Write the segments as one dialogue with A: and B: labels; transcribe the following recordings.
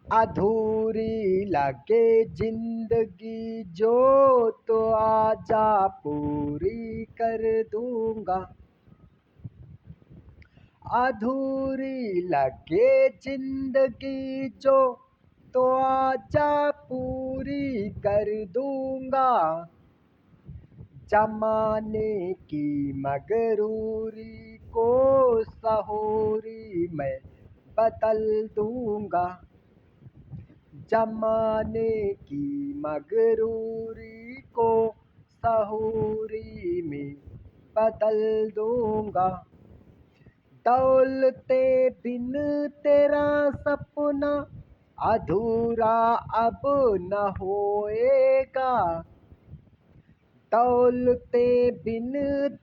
A: अधूरी लगे जिंदगी जो तो आजा पूरी कर दूंगा। अधूरी लगे जिंदगी जो तो आजा पूरी कर दूंगा। जमाने की मगरूरी को सहोरी मैं बदल दूंगा। जमाने की मगरूरी को सहूरी में बदल दूंगा। दौलते बिन तेरा सपना अधूरा अब न होएगा। दौलते बिन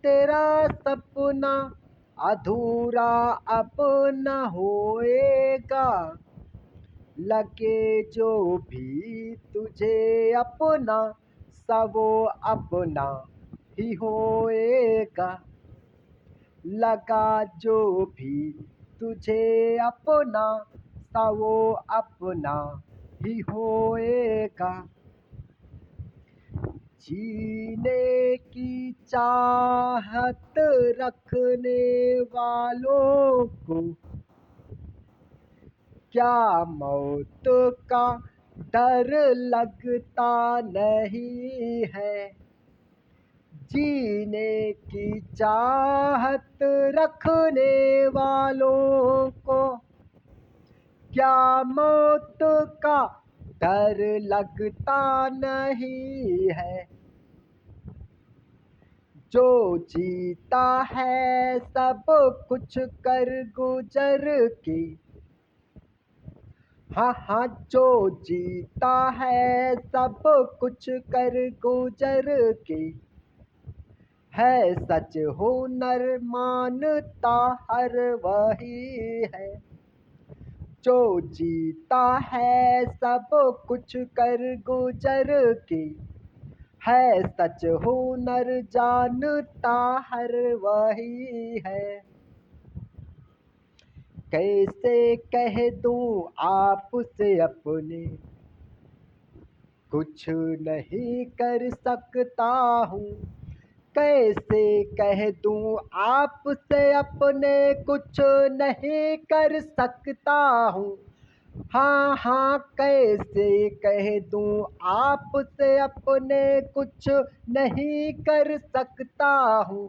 A: तेरा सपना अधूरा अब न होएगा। लगे जो भी तुझे अपना सबो अपना ही होएगा। लगा जो भी तुझे अपना सबो अपना ही होएगा। जीने की चाहत रखने वालों को क्या मौत का डर लगता नहीं है। जीने की चाहत रखने वालों को क्या मौत का डर लगता नहीं है। जो जीता है सब कुछ कर गुजर के, हाँ हाँ जो जीता है सब कुछ कर गुजर के, है सच हुनर मानता हर वही है। जो जीता है सब कुछ कर गुजर के, है सच हुनर जानता हर वही है। कैसे कह दूं आपसे अपने कुछ नहीं कर सकता हूँ। कैसे कह दूं आपसे अपने कुछ नहीं कर सकता हूँ। हाँ हाँ कैसे कह दूं आपसे अपने कुछ नहीं कर सकता हूँ।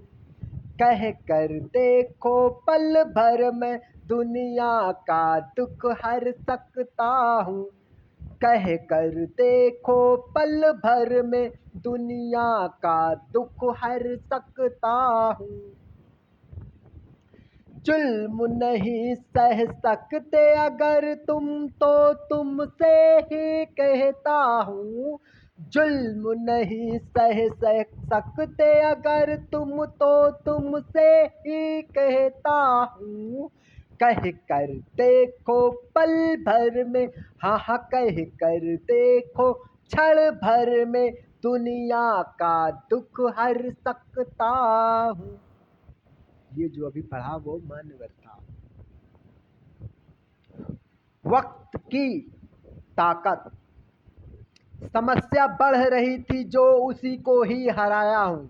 A: कह कर देखो पल भर में दुनिया का दुख हर सकता हूँ। कह कर देखो पल भर में दुनिया का दुख हर सकता हूँ। जुल्म नहीं सह सकते अगर तुम तो तुमसे ही कहता हूँ। जुल्म नहीं सह सकते अगर तुम तो तुमसे ही कहता हूँ। कह कर देखो पल भर में, हाँ हाँ कह कर देखो क्षण भर में दुनिया का दुख हर सकता हूँ। ये जो अभी पढ़ा वो मान्यवर था। वक्त की ताकत। समस्या बढ़ रही थी जो उसी को ही हराया हूँ।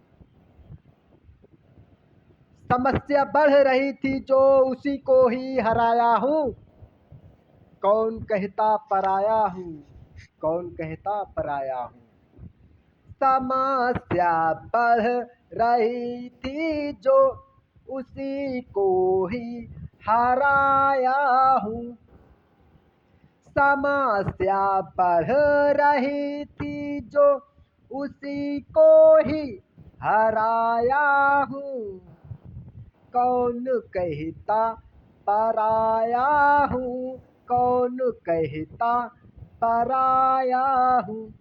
A: समस्या बढ़ रही थी जो उसी को ही हराया हूँ। कौन कहता पराया हूँ, कौन कहता पराया हूँ। समस्या बढ़ रही थी जो उसी को ही हराया हूँ। समस्या बढ़ रही थी जो उसी को ही हराया हूँ। कौन कहता पराया हूँ, कौन कहता पराया हूँ।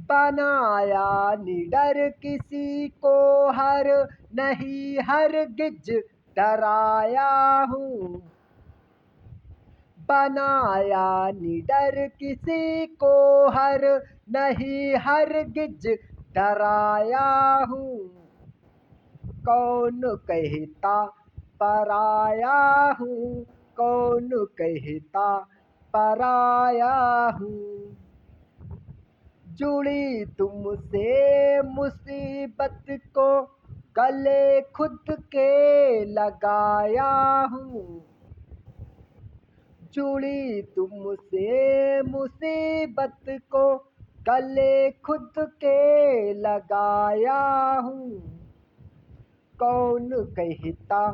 A: बनाया निडर किसी को हर नहीं हरगिज डराया हूँ। बनाया निडर किसी को हर नहीं हरगिज डराया हूँ। कौन कहता पराया हूँ, कौन कहता पराया हूँ। जुड़ी तुमसे मुसीबत को गले खुद के लगाया हूँ। जुड़ी तुमसे मुसीबत को गले खुद के लगाया हूँ। कौन कहता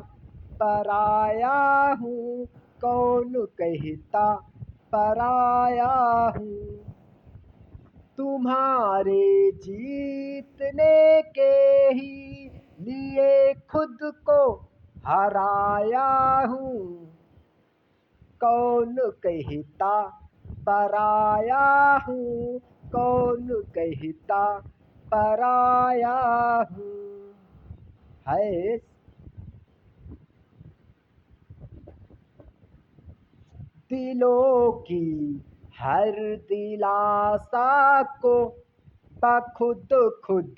A: पराया हूँ, कौन कहता पराया हूँ। तुम्हारे जीतने के ही लिए खुद को हराया हूँ। कौन कहता पराया हूँ, कौन कहता पराया हूँ। है दिलों की हर दिलासा को बखुद खुद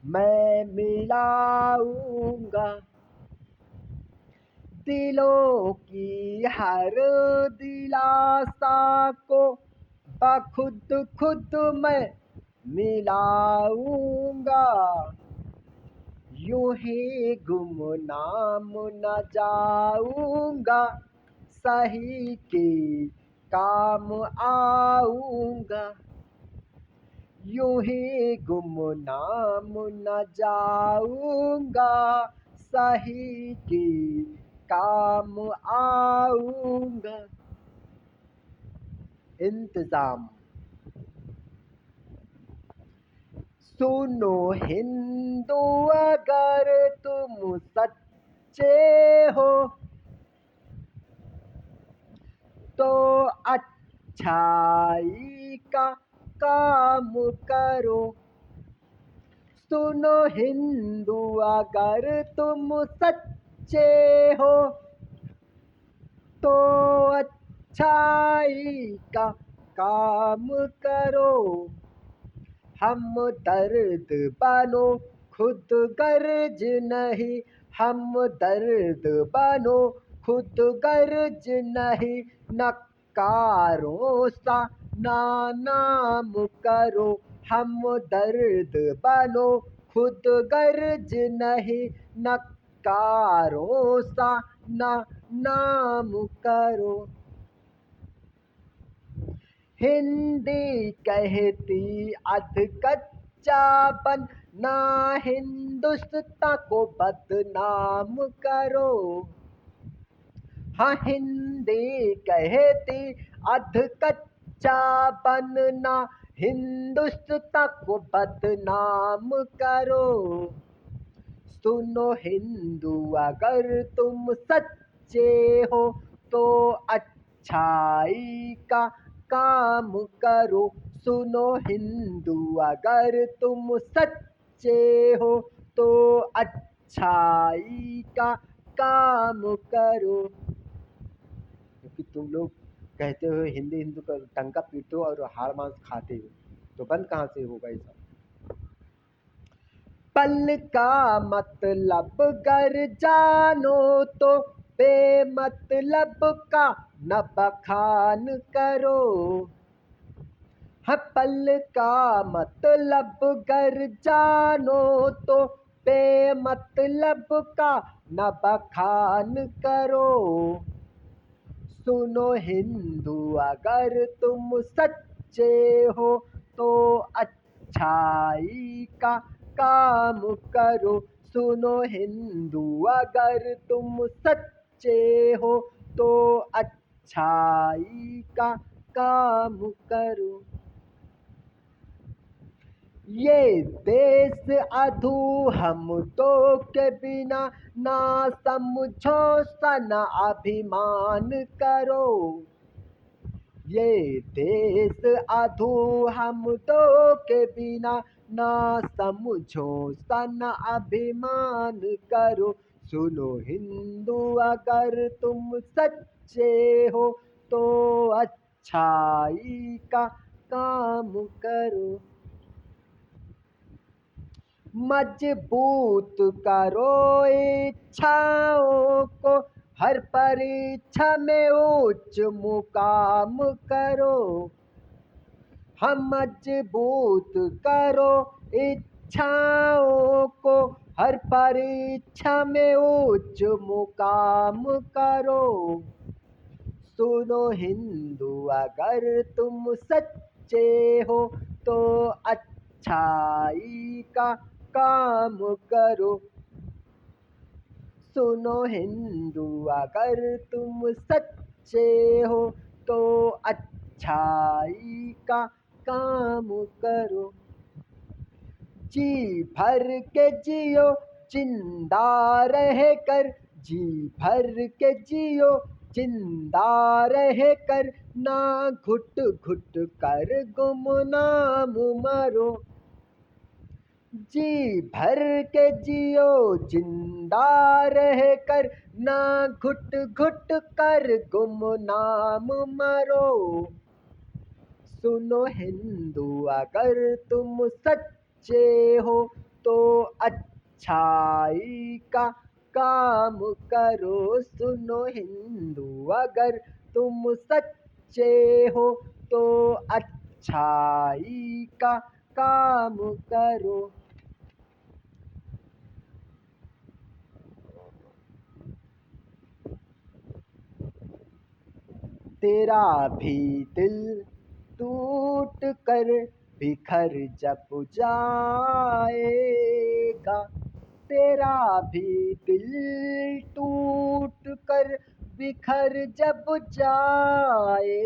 A: मैं मिलाऊंगा। दिलों की हर दिलासा को बखुद खुद मैं मिलाऊंगा। यूं ही गुमनाम न जाऊंगा, सही के काम आऊंगा। यूं ही गुमनाम न जाऊंगा, सही के काम आऊंगा। इंतजाम। सुनो हिंदू, अगर तुम सच्चे हो तो अच्छाई का काम करो। सुनो हिंदू, अगर तुम सच्चे हो तो अच्छाई का काम करो। हम दर्द बनो खुद गर्ज नहीं, हम दर्द बनो खुद गर्ज नहीं। नकारों सा ना नाम करो, हम दर्द बनो खुद गर्ज नहीं। नकारों सा ना नाम करो। हिंदी कहती अध कच्चापन, ना हिंदुस्तां को बदनाम करो। हाँ, हिंदी कहती अध कच्चापन, ना हिंदुस्तां को बदनाम करो। सुनो हिंदू, अगर तुम सच्चे हो तो अच्छाई का काम करो। सुनो हिंदू, अगर तुम सच्चे हो तो अच्छाई का काम करो। क्योंकि तुम लोग कहते हो हिंदी हिंदू का टंका पीटो और हाड़ मांस खाते हो, तो बंद कहाँ से होगा ये सब। पल का मतलब गर जानो तो बेमतलब का न बखान करो। हाँ, पल का मतलब गर जानो तो बेमतलब का न बखान करो। सुनो हिंदू, अगर तुम सच्चे हो तो अच्छाई का काम करो। सुनो हिंदू, अगर तुम सच्चे हो तो अच्छाई का काम करो। ये देश अधू हम तो के बिना, ना समझो सन अभिमान करो। ये देश अधू हम तो के बिना, ना समझो सन अभिमान करो। सुनो हिंदू, अगर तुम सच्चे हो तो अच्छाई का काम करो। मजबूत करो इच्छाओं को, हर परीक्षा में उच्च मुकाम करो, हम मजबूत करो इच्छाओं को, हर परीक्षा में उच्च मुकाम करो। सुनो हिंदू, अगर तुम सच्चे हो तो अच्छाई का काम करो। सुनो हिंदू, अगर तुम सच्चे हो तो अच्छाई का काम करो। जी भर के जियो जिंदा रह कर, जी भर के जियो जिंदा रह कर, ना घुट घुट कर गुमनाम मरो। जी भर के जियो जिंदा रह कर, ना घुट घुट कर गुमनाम मरो। सुनो हिंदू, अगर तुम सच्चे हो तो अच्छाई का काम करो। सुनो हिंदू, अगर तुम सच्चे हो तो अच्छाई का काम करो। तेरा भी दिल टूट कर बिखर जब जाएगा, तेरा भी दिल टूट कर बिखर जब जाएगा।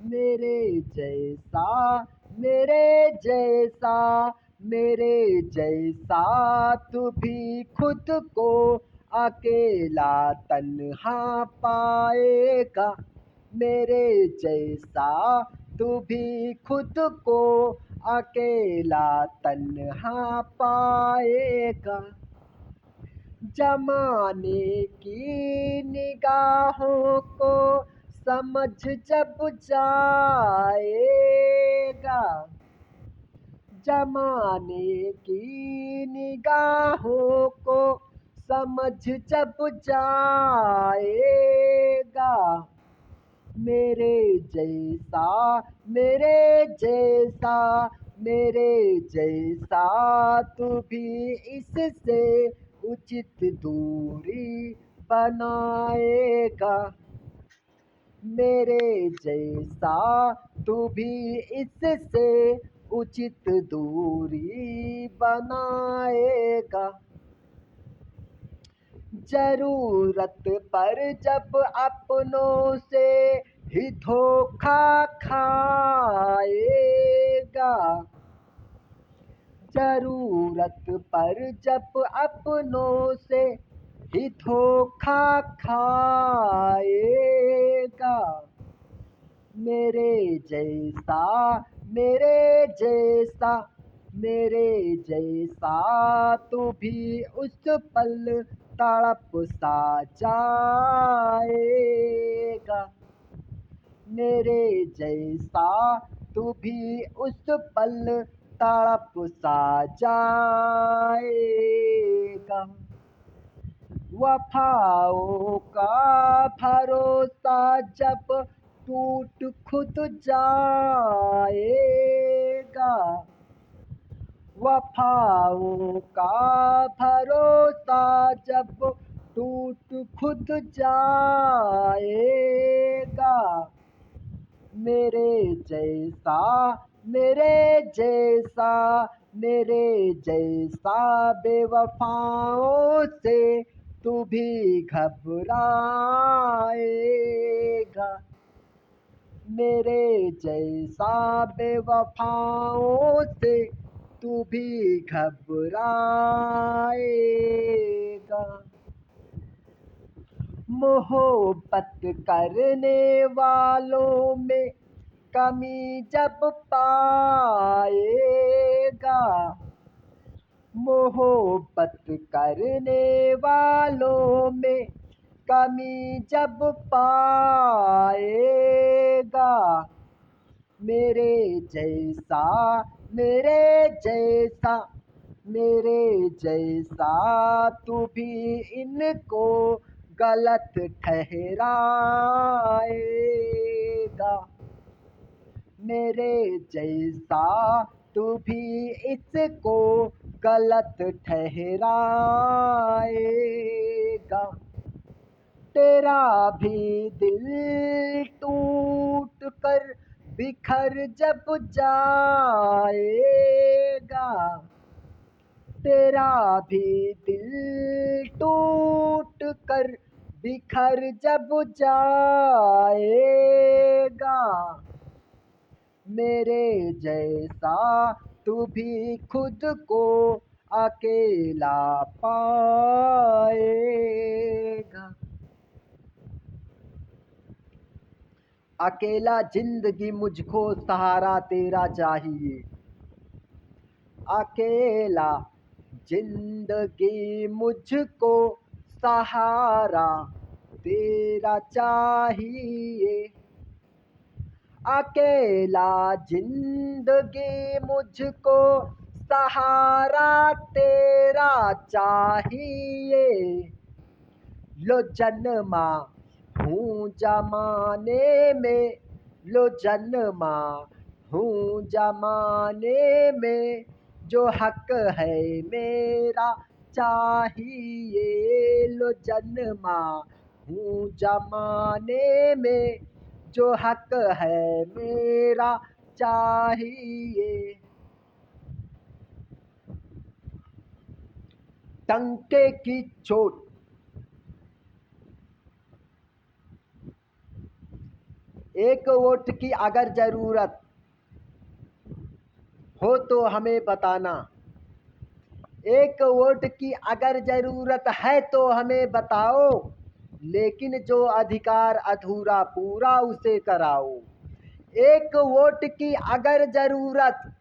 A: मेरे जैसा, मेरे जैसा, मेरे जैसा तू भी खुद को अकेला तन्हा पाएगा। मेरे जैसा तू भी खुद को अकेला तन्हा पाएगा। जमाने की निगाहों को समझ जब जाएगा, जमाने की निगाहों को समझ जब जाएगा। मेरे जैसा, मेरे जैसा, मेरे जैसा तू भी इससे उचित दूरी बनाएगा। मेरे जैसा तू भी इससे उचित दूरी बनाएगा। जरूरत पर जब अपनों से ही धोखा खाएगा, जरूरत पर जब अपनों से ही धोखा खाएगा। मेरे जैसा, मेरे जैसा, मेरे जैसा तू भी उस पल तड़प सा जाएगा। मेरे जैसा तू भी उस पल तड़प सा जाएगा। वफाओं का भरोसा जब टूट खुद जाएगा, वफाओं का भरोसा जब टूट खुद जाएगा। मेरे जैसा, मेरे जैसा, मेरे जैसा बेवफाओं से तू भी घबराएगा। मेरे जैसा बेवफाओं से तू भी घबराएगा। मोहब्बत करने वालों में कमी जब पाएगा, मोहब्बत करने वालों में कमी जब पाएगा। मेरे जैसा, मेरे जैसा, मेरे जैसा तू भी इनको गलत ठहराएगा। मेरे जैसा तू भी इसको गलत ठहराएगा। तेरा भी दिल टूट कर बिखर जब जाएगा। तेरा भी दिल टूट कर बिखर जब जाएगा। मेरे जैसा तू भी खुद को अकेला पाएगा। अकेला जिंदगी मुझको सहारा तेरा चाहिए। अकेला जिंदगी मुझको सहारा तेरा चाहिए। अकेला जिंदगी मुझको सहारा तेरा चाहिए। लो जन्मा हूँ जमाने में, लो जन्मा हूँ जमाने में, जो हक है मेरा चाहिए। लो जन्मा हूँ जमाने में, जो हक है मेरा चाहिए। टंके की चोट, एक वोट की अगर जरूरत हो तो हमें बताना। एक वोट की अगर जरूरत है तो हमें बताओ, लेकिन जो अधिकार अधूरा पूरा उसे कराओ। एक वोट की अगर जरूरत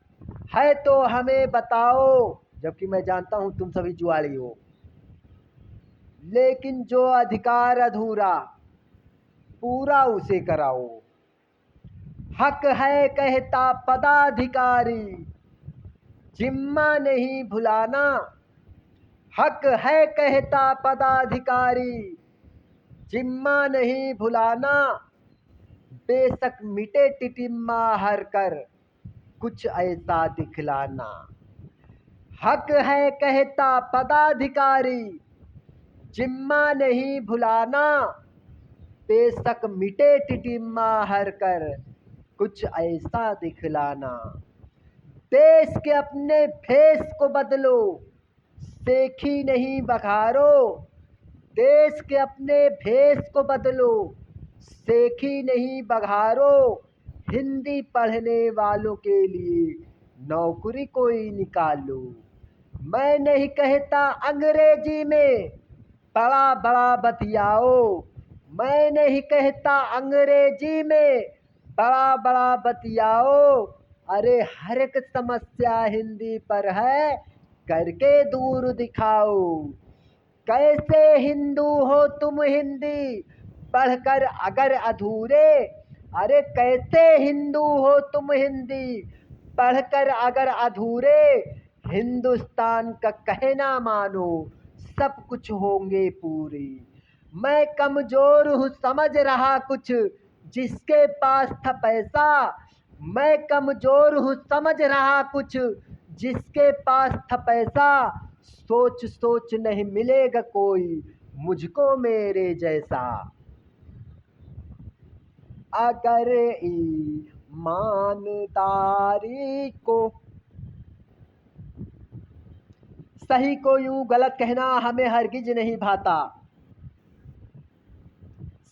A: है तो हमें बताओ, जबकि मैं जानता हूं तुम सभी जुआड़ी हो। लेकिन जो अधिकार अधूरा पूरा उसे कराओ। हक है कहता पदाधिकारी, जिम्मा नहीं भुलाना। हक है कहता पदाधिकारी, जिम्मा नहीं भुलाना। बेशक मिटे टिटिम्मा हर कर, कुछ ऐसा दिखलाना। हक है कहता पदाधिकारी, जिम्मा नहीं भुलाना। बेशक मिटे टिटिम्मा हर कर, कुछ ऐसा दिखलाना। देश के अपने भेष को बदलो, सेखी नहीं बघारो। देश के अपने भेष को बदलो, सेखी नहीं बघारो। हिंदी पढ़ने वालों के लिए नौकरी कोई निकालो। मैं नहीं कहता अंग्रेजी में बड़ा बड़ा बतियाओ। मैं नहीं कहता अंग्रेजी में बड़ा बड़ा बतियाओ। अरे हर एक समस्या हिंदी पर है, करके दूर दिखाओ। कैसे हिंदू हो तुम हिंदी पढ़कर अगर अधूरे। अरे कैसे हिंदू हो तुम हिंदी पढ़कर अगर अधूरे। हिंदुस्तान का कहना मानो, सब कुछ होंगे पूरे। मैं कमजोर हूँ समझ रहा कुछ, जिसके पास था पैसा। मैं कमजोर हूँ समझ रहा कुछ, जिसके पास था पैसा। सोच सोच नहीं मिलेगा कोई मुझको मेरे जैसा। अगर ईमानदारी को सही को यूं गलत कहना हमें हरगिज नहीं भाता।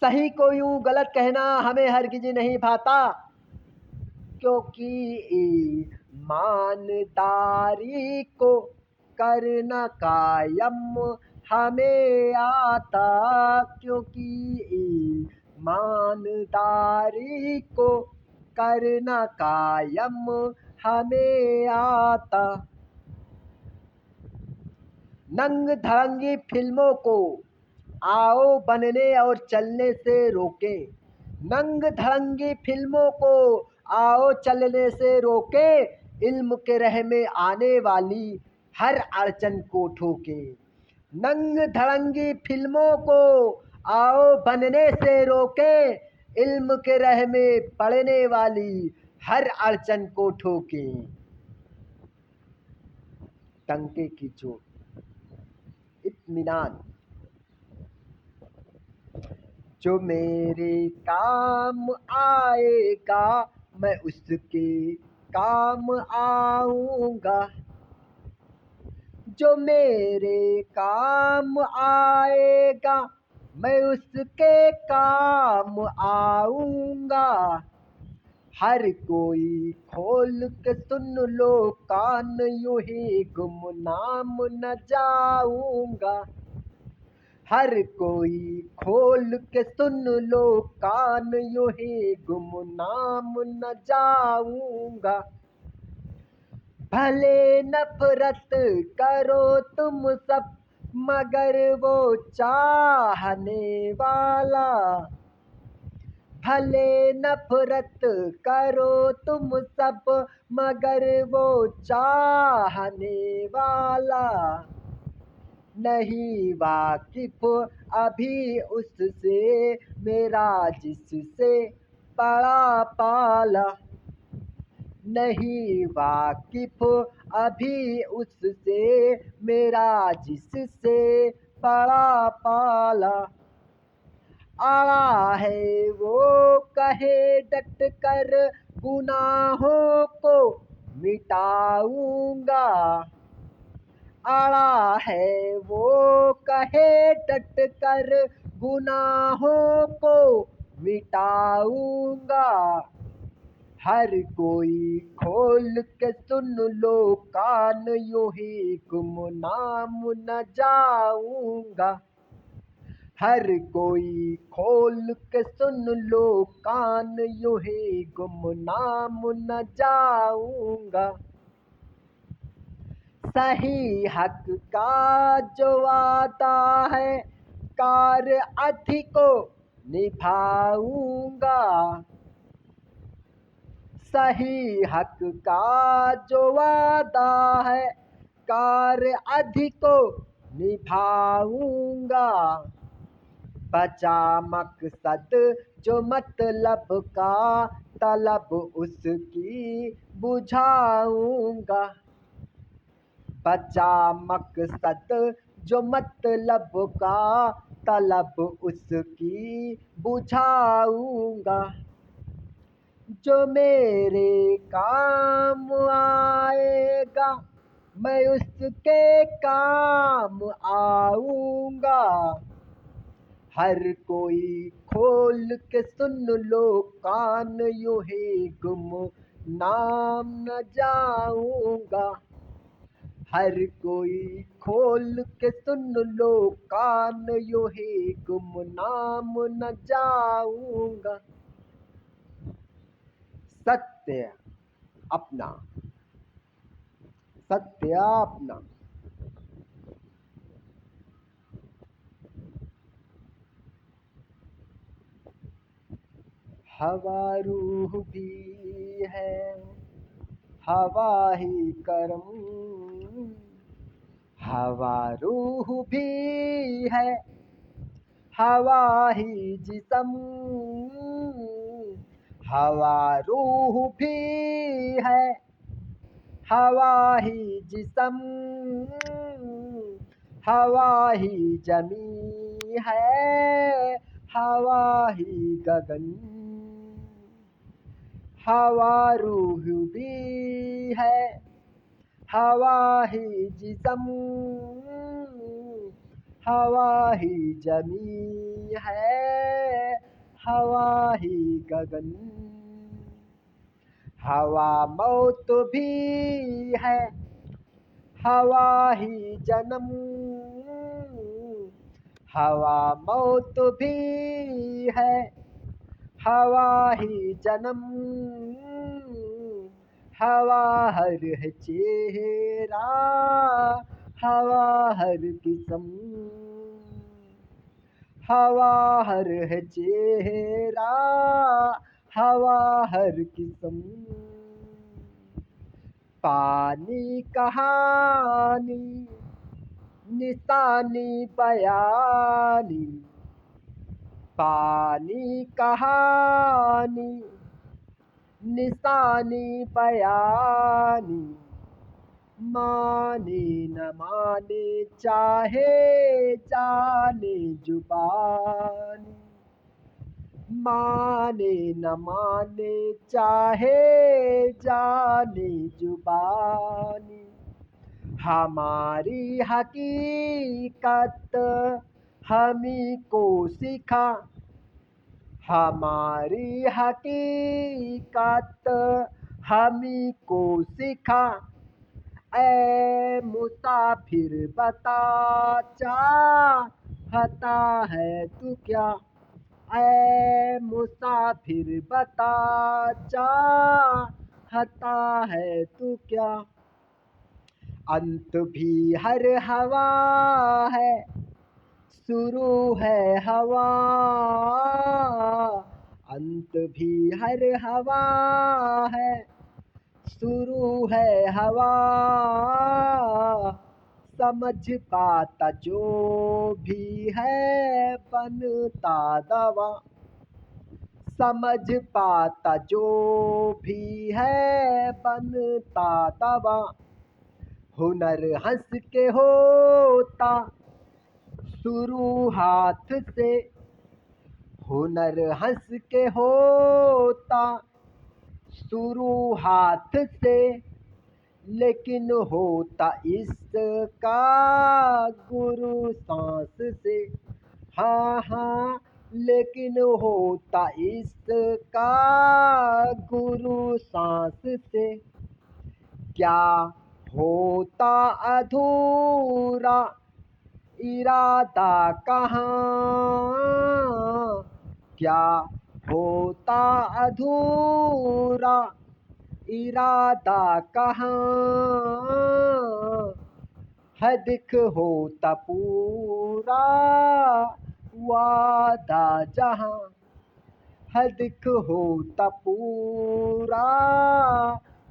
A: सही को यूं गलत कहना हमें हरगिज नहीं भाता। क्योंकि ईमानदारी को करना कायम हमें आता। क्योंकि ईमानदारी को करना कायम हमें आता। नंग धड़ंगी फिल्मों को आओ बनने और चलने से रोकें। नंग धड़ंगी फिल्मों को आओ चलने से रोकें। इल्म के राह में आने वाली हर अड़चन को ठोकें। नंग धड़ंगी फिल्मों को आओ बनने से रोके इल्म के राह में पड़ने वाली हर अड़चन को ठोके। टंके की चोट इत्मीनान, जो मेरे काम आएगा मैं उसके काम आऊंगा। जो मेरे काम आएगा मैं उसके काम आऊंगा। हर कोई खोल के सुन लो कान, यूं ही गुमनाम न जाऊंगा। हर कोई खोल के सुन लो कान, यूं ही गुमनाम न जाऊंगा। भले नफरत करो तुम सब मगर वो चाहने वाला। भले नफरत करो तुम सब मगर वो चाहने वाला। नहीं वाकिफ अभी उससे मेरा जिससे पड़ा पाला। नहीं वाकिफ अभी उससे मेरा जिससे पड़ा पाला। आया है वो कहे डट कर गुनाहों को मिटाऊंगा। आया है वो कहे डट कर गुनाहों को मिटाऊंगा। हर कोई खोल के सुन लो कान, यूं ही गुमनाम न जाऊंगा। हर कोई खोल के सुन लो कान, यूं ही गुमनाम न जाऊंगा। सही हक का जो वादा है कार अधिको निभाऊंगा। सही हक का जो वादा है कार अधिको निभाऊंगा। बचा मकसद जो मतलब का तलब उसकी बुझाऊंगा। बचा मकसद जो मतलब का तलब उसकी बुझाऊंगा। जो मेरे काम आएगा मैं उसके काम आऊंगा। हर कोई खोल के सुन लो कान, यूं ही गुमनाम न जाऊंगा। हर कोई खोल के सुन लो कान, यूं ही गुमनाम न जाऊंगा। सत्य अपना, सत्य अपना। हवा रूह भी है हवा ही करम। हवा रूह भी है हवा ही जिस्म। हवा रूह भी है हवा ही जिस्म। हवा ही जमी है हवा ही गगन। हवा रूह भी है हवा ही जिस्म। हवा ही जमी है हवा ही गगन। हवा मौत भी है हवा ही जन्म। हवा मौत भी है हवा ही जन्म। हवा हर है चेहरा हवा हर किस्म। हवा हर है चेहरा हवा हर किस्म। पानी कहानी निशानी बयानी। पानी कहानी निशानी बयानी, माने न माने चाहे जाने जुबानी, माने न माने चाहे जाने जुबानी। हमारी हकीकत हमी को सिखा, हमारी हकीकत हमी को सिखा। ऐ मुसाफिर बता चाहता है तू क्या, ऐ मुसाफिर बता चाहता है तू क्या। अंत भी हर हवा है, शुरू है हवा, अंत भी हर हवा है, शुरू है हवा। समझ पाता जो भी है बनता दवा, समझ पाता जो भी है बनता दवा। हुनर हंस के होता शुरू हाथ से, हुनर हंस के होता शुरू हाथ से, लेकिन होता इसका गुरु सांस से। हाँ हाँ, लेकिन होता इसका गुरु सांस से। क्या होता अधूरा इरादा कहाँ, क्या होता अधूरा इरादा कहाँ। है दिख होता पूरा वादा जहाँ, है दिख होता पूरा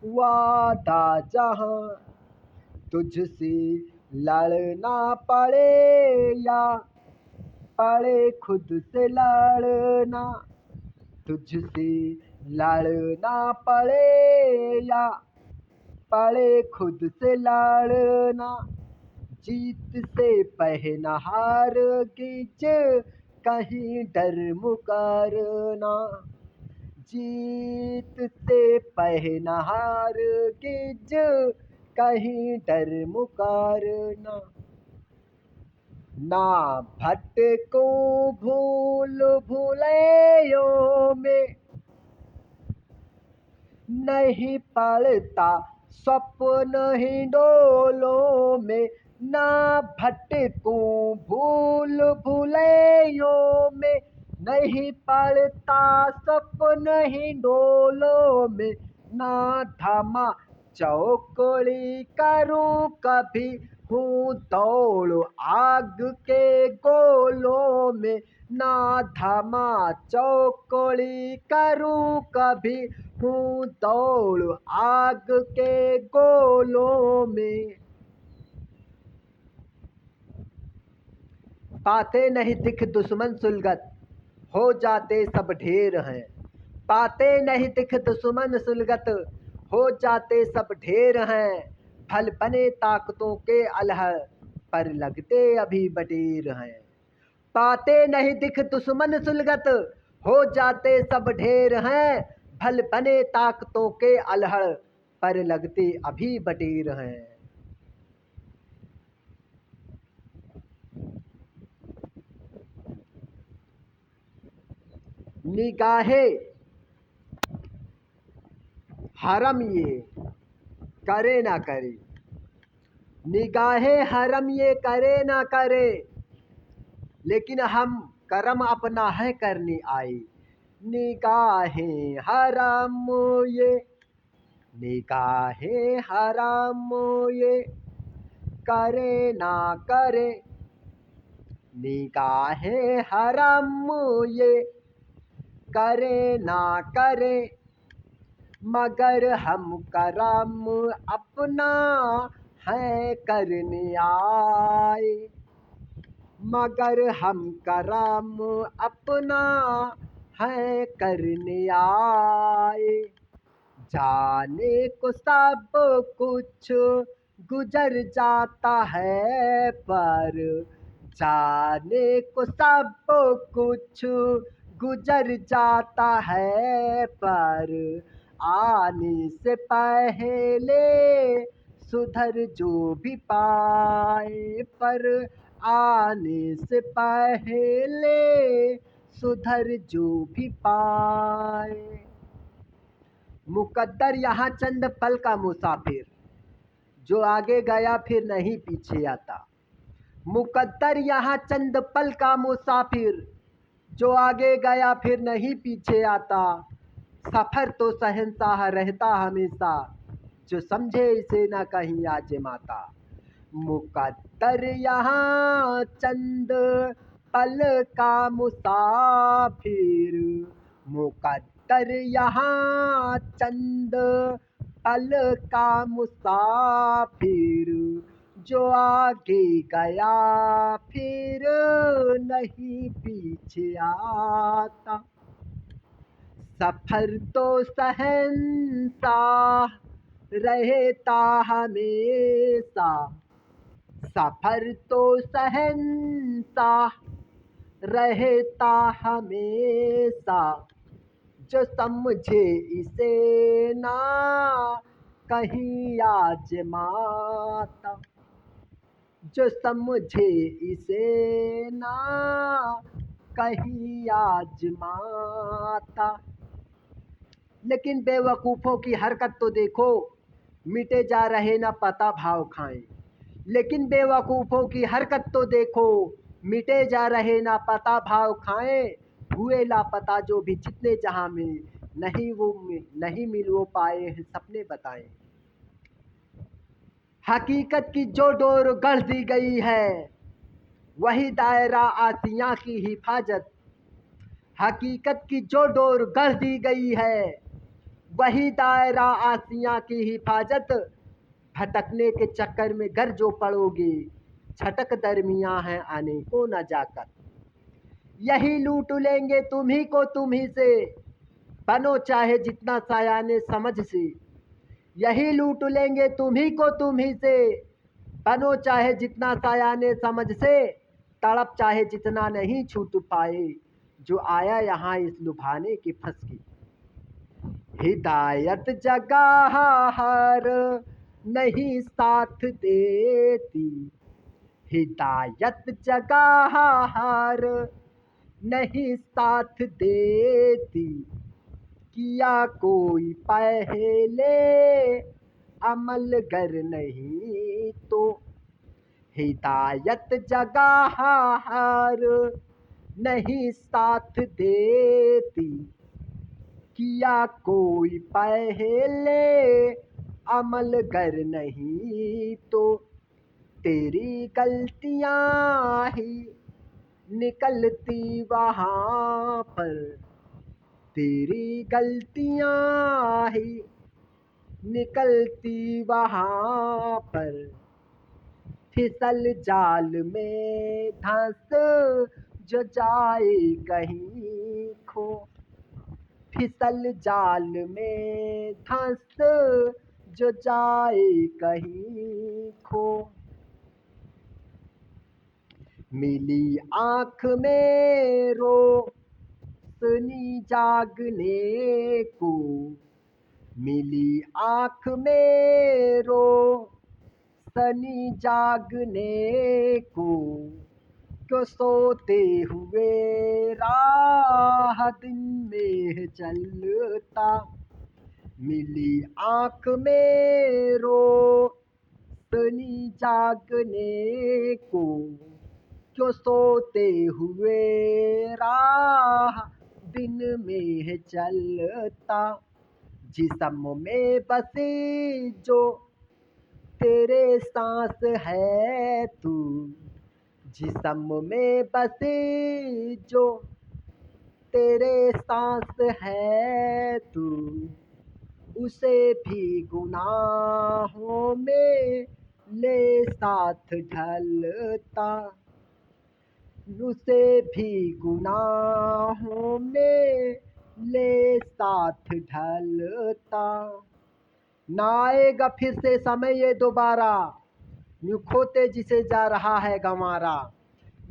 A: वादा जहाँ। तुझसे लड़ना पड़े या पड़े खुद से लड़ना, तुझसे लड़ना पड़े या पड़े खुद से लड़ना। जीत से पहना हार गिज कहीं डर मुकरना, जीत से पहना हार गिज कहीं डर मुकरना। ना भटको भूल भुलैयों में, नहीं पड़ता स्वप्न हिंडोलों में। ना भटकूं भूल भुलैयों में, नहीं पड़ता स्वप्न हिंडोलों में। ना थमा चौकड़ी करूं कभी हूँ दौड़ आग के गोलों में। ना थमा चौकड़ी करूं कभी हूँ दौड़ आग के गोलों में। पाते नहीं दिख दुश्मन सुलगत, हो जाते सब ढेर हैं। पाते नहीं दिख दुश्मन सुलगत, हो जाते सब ढेर हैं। फल बने ताकतों के अलहड़, पर लगते अभी बटेर हैं। पाते नहीं दिख दुश्मन सुलगत, हो जाते सब ढेर हैं। फल बने ताकतों के अलहड़, पर लगते अभी बटेर हैं। निगाहे हरम ये करे ना करे, निगाहे हरम ये करे ना करे, लेकिन हम करम अपना है करने आए। निगाहें हरम ये, निगाहें हरम ये करे ना करे, निगाहें हरम ये करे ना करे। मगर हम करम अपना है करने आए, मगर हम करम अपना है करने आए। जाने को सब कुछ गुजर जाता है, पर जाने को सब कुछ गुजर जाता है, पर आने से पहले सुधर जो भी पाए, पर आने से पहले सुधर जो भी पाए। मुकद्दर यहाँ चंद पल का मुसाफिर, जो आगे गया फिर नहीं पीछे आता। मुकद्दर यहाँ चंद पल का मुसाफिर, जो आगे गया फिर नहीं पीछे आता। सफर तो शहंशाह रहता हमेशा, जो समझे इसे न कहीं आजमाता। मुकद्दर यहाँ चंद पल का मुसाफिर, मुकद्दर यहाँ चंद पल का मुसाफिर, जो आगे गया फिर नहीं पीछे आता। सफर तो शहंशाह रहता हमेशा, सफर तो शहंशाह रहता हमेशा, जो समझे इसे ना कहीं आजमाता। जो समझे इसे ना कहीं आजमाता। लेकिन बेवकूफ़ों की हरकत तो देखो, मिटे जा रहे ना पता भाव खाएं। लेकिन बेवकूफ़ों की हरकत तो देखो, मिटे जा रहे ना पता भाव खाएं। हुए लापता जो भी जितने जहां में, नहीं मिल वो पाए हैं सपने बताएं। हकीकत की जो डोर गढ़ दी गई है, वही दायरा आसियां की हिफाजत। हकीकत की जो डोर गढ़ दी गई है, वही दायरा आसियां की हिफाजत। भटकने के चक्कर में गर जो पड़ोगे, छटक दरमियां है आने को न जाकर। यही लूट लेंगे तुम्ही को तुम्ही से, बनो चाहे जितना सायाने समझ से। यही लूट लेंगे तुम्ही को तुम्ही से, बनो चाहे जितना सायाने समझ से। तड़प चाहे जितना नहीं छूट पाए, जो आया यहाँ इस लुभाने की फंस की। हिदायत जगह हर नहीं साथ देती, हिदायत जगह हर नहीं साथ देती। किया कोई पहले अमल गर नहीं तो, हिदायत जगह हर नहीं साथ देती। किया कोई पहले अमल गर नहीं तो, तेरी गलतियां ही निकलती वहाँ पर, तेरी गलतियां ही निकलती वहाँ पर। फिसल जाल में धंस जो जाए कहीं खो, फिसल जाल में धंस जो जाए कहीं खो। मिली आँख में रोशनी जागने को, मिली आँख में रोशनी जागने को। क्यों सोते हुए राह दिन में चलता, मिली आँख में रोशनी जागने को। क्यों सोते हुए राह दिन में चलता। जिस्म में बसी जो तेरे सांस है तू, जिस्म में बसी जो तेरे सांस है तू। उसे भी गुनाहों में ले साथ ढलता, उसे भी गुनाहों में ले साथ ढलता। ना आएगा फिर से समय ये दोबारा, यूं खोते जिसे जा रहा है गंवारा।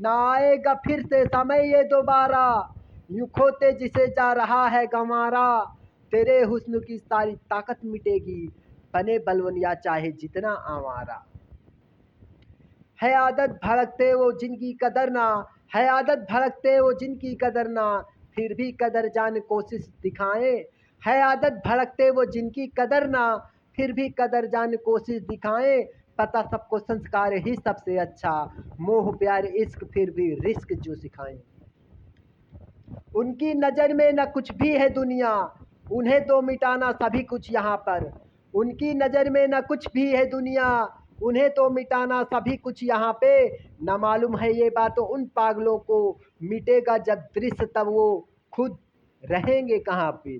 A: ना आएगा फिर से समय ये दोबारा, यूं खोते जिसे जा रहा है गंवारा। तेरे हुस्न की सारी ताकत मिटेगी, बने बलवनिया चाहे जितना आवारा। है आदत भड़कते वो जिनकी कदर ना, है आदत भड़कते वो जिनकी कदर ना, फिर भी कदर जान कोशिश दिखाएं। है आदत भड़कते वो जिनकी कदर ना, फिर भी कदर जान कोशिश दिखाएं। पता सबको संस्कार ही सबसे अच्छा, मोह प्यार इश्क फिर भी रिस्क जो सिखाएं। उनकी नज़र में न कुछ भी है दुनिया, उन्हें तो मिटाना सभी कुछ यहाँ पर। उनकी नज़र में न कुछ भी है दुनिया, उन्हें तो मिटाना सभी कुछ यहाँ पे। न मालूम है ये बात उन पागलों को, मिटेगा जब दृश्य तब वो खुद रहेंगे कहाँ पे।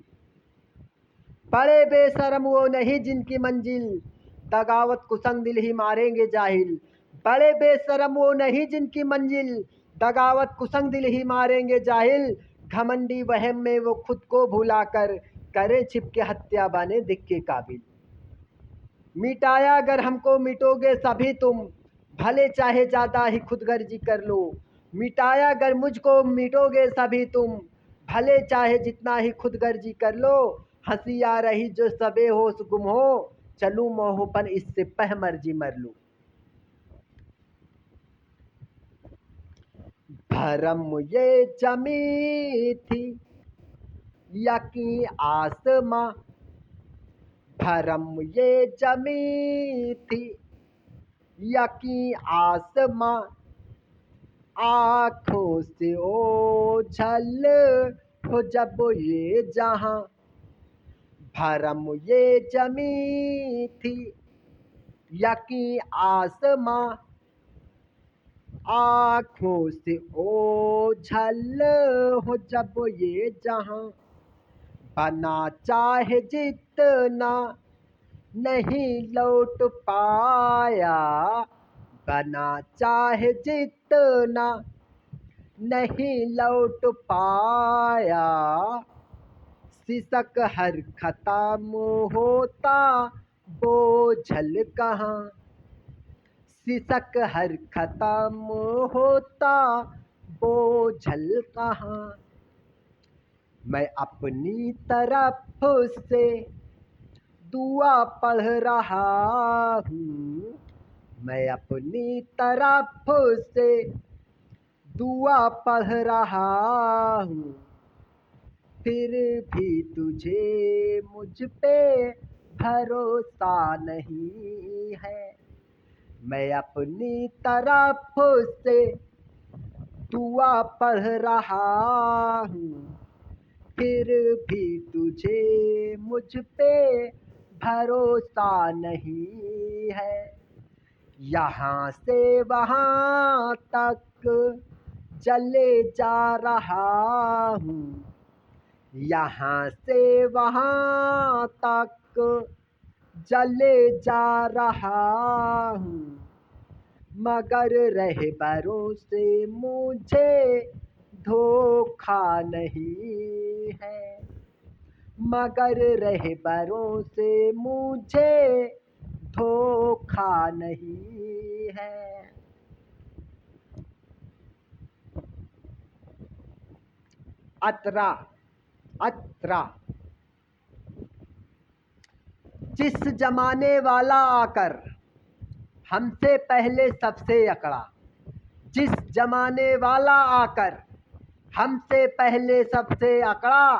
A: बड़े बेशरम वो नहीं जिनकी मंजिल, बगावत कुसंग दिल ही मारेंगे जाहिल। बड़े बेशरम वो नहीं जिनकी मंजिल, बगावत कुसंग दिल ही मारेंगे जाहिल। घमंडी वहम में वो खुद को भुलाकर, करे छिपके हत्या बने दिख के काबिल। मिटाया अगर हमको मिटोगे सभी तुम, भले चाहे ज़्यादा ही खुदगर्जी कर लो। मिटाया अगर मुझको मिटोगे सभी तुम, भले चाहे जितना ही खुदगर्जी कर लो। हंसी आ रही जो सबे होश गुम हो, चलूं मोहपन इससे पह मर्जी मर लूं। भरम ये जमी थी यकी आसमां, भरम ये जमी थी यकी आसमां, आँखों से ओझल हो जब ये जहां। भरम ये जमी थी यकी आसमां, आँखों से ओझल हो जब ये जहां। बना चाहे जितना नहीं लौट पाया, बना चाहे जितना नहीं लौट पाया। सिसक हर खत्म होता बोझल कहाँ, सिसक हर खत्म होता बोझल कहाँ। मैं अपनी तरफ से दुआ पढ़ रहा हूँ, मैं अपनी तरफ से दुआ पढ़ रहा हूँ। फिर भी तुझे मुझ पे भरोसा नहीं है। मैं अपनी तरफ से दुआ पढ़ रहा हूँ, फिर भी तुझे मुझ पे भरोसा नहीं है। यहाँ से वहाँ तक चले जा रहा हूँ, यहाँ से वहाँ तक चले जा रहा हूँ। मगर रहबरों से मुझे धोखा नहीं है, मगर रहबरों से मुझे धोखा नहीं है। अतरा अतरा जिस जमाने वाला आकर हमसे पहले सबसे अकड़ा, जिस जमाने वाला आकर हमसे पहले सबसे अकड़ा।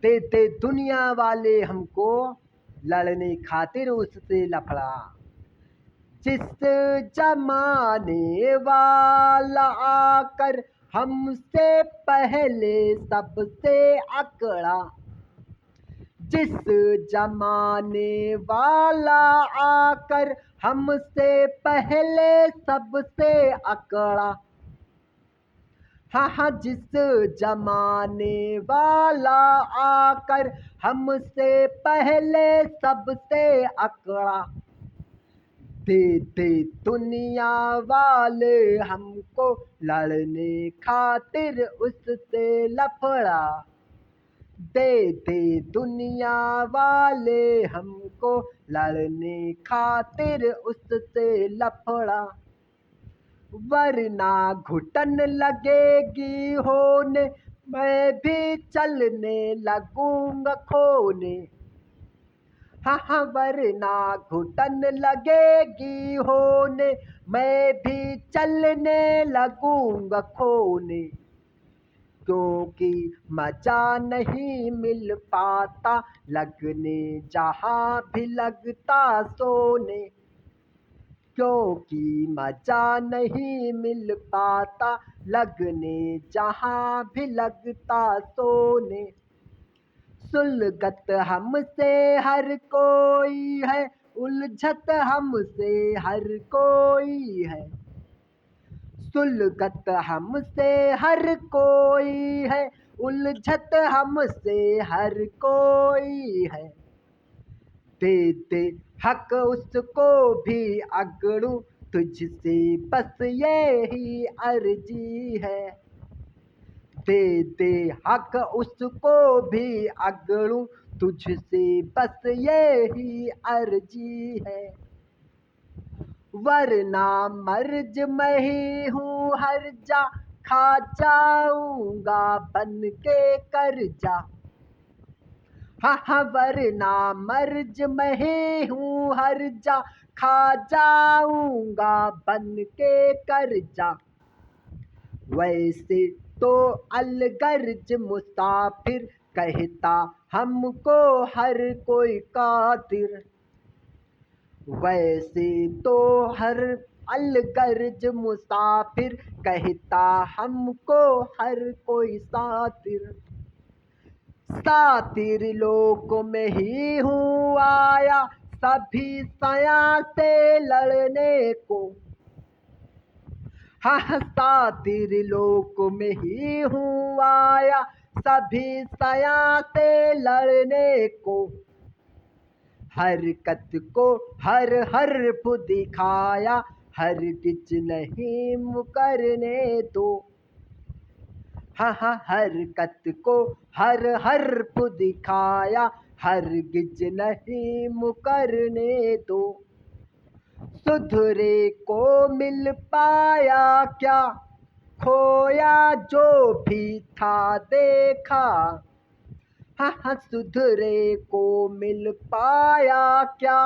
A: देते दुनिया वाले हमको लड़ने खातिर उससे लफड़ा। जिस जमाने वाला आकर हमसे पहले सबसे अकड़ा, जिस जमाने वाला आकर हमसे पहले सबसे अकड़ा। हाँ हाँ, जिस जमाने वाला आकर हमसे पहले सबसे अकड़ा। देते दुनिया वाले हमको लड़ने खातिर उससे लफड़ा, देते दुनिया वाले हमको लड़ने खातिर उससे लफड़ा, वरना घुटन लगेगी होने मैं भी चलने लगूंगा खोने। हाँ हाँ, वरना घुटन लगेगी होने मैं भी चलने लगूंगा खोने, क्योंकि मजा नहीं मिल पाता लगने जहाँ भी लगता सोने, क्योंकि मजा नहीं मिल पाता लगने जहाँ भी लगता सोने। सुलगत हमसे हर कोई है, उलझत हमसे हर कोई है, सुलगत हमसे हर कोई है, उलझत हमसे हर कोई है, देते हक उसको भी अगड़ू तुझसे बस यही अर्जी है, देते हक उसको भी अगड़ू तुझसे बस यही अर्जी है, वरना मर्ज मैं ही हूँ हर जा, खा जाऊंगा बन के कर्जा। हाँ हाँ, वरना मर्ज मैं ही हूँ हर जा, खा जाऊंगा बन के कर्जा। वैसे तो अलगर्ज मुसाफिर कहता हमको हर कोई कादिर, वैसे तो हर अलगर्ज मुसाफिर कहता हमको हर कोई सातिर, सातिर लोक में ही हूँ आया सभी सया से लड़ने को। हाँ, सातिर लोक में ही हूँ आया सभी सया से लड़ने को, हरकत को हर हर्फ दिखाया हरगिज नहीं मुकरने दो। हाँ हाँ, हरकत को हर हर्फ दिखाया हरगिज नहीं मुकरने दो, सुधरे को मिल पाया क्या खोया जो भी था देखा। हाँ हाँ, सुधरे को मिल पाया क्या